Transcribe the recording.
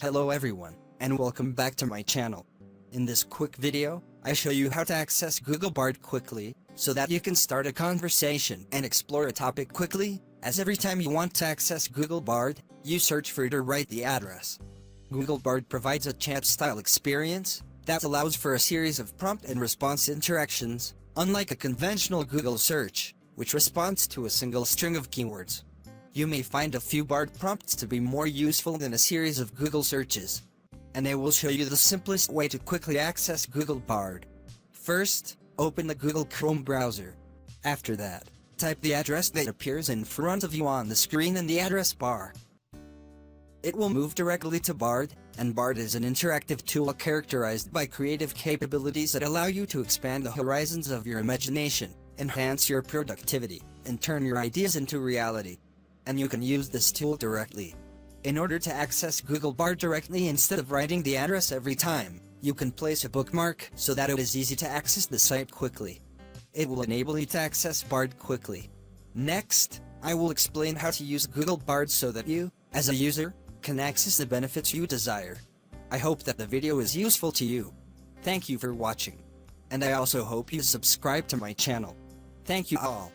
Hello everyone, and welcome back to my channel. In this quick video, I show you how to access Google Bard quickly, so that you can start a conversation and explore a topic quickly, as every time you want to access Google Bard, you search for it or write the address. Google Bard provides a chat-style experience that allows for a series of prompt and response interactions, unlike a conventional Google search, which responds to a single string of keywords. You may find a few Bard prompts to be more useful than a series of Google searches. And I will show you the simplest way to quickly access Google Bard. First, open the Google Chrome browser. After that, type the address that appears in front of you on the screen in the address bar. It will move directly to Bard, and Bard is an interactive tool characterized by creative capabilities that allow you to expand the horizons of your imagination, enhance your productivity, and turn your ideas into reality. And you can use this tool directly. In order to access Google Bard directly instead of writing the address every time, you can place a bookmark so that it is easy to access the site quickly. It will enable you to access Bard quickly. Next, I will explain how to use Google Bard so that you, as a user, can access the benefits you desire. I hope that the video is useful to you. Thank you for watching. And I also hope you subscribe to my channel. Thank you all.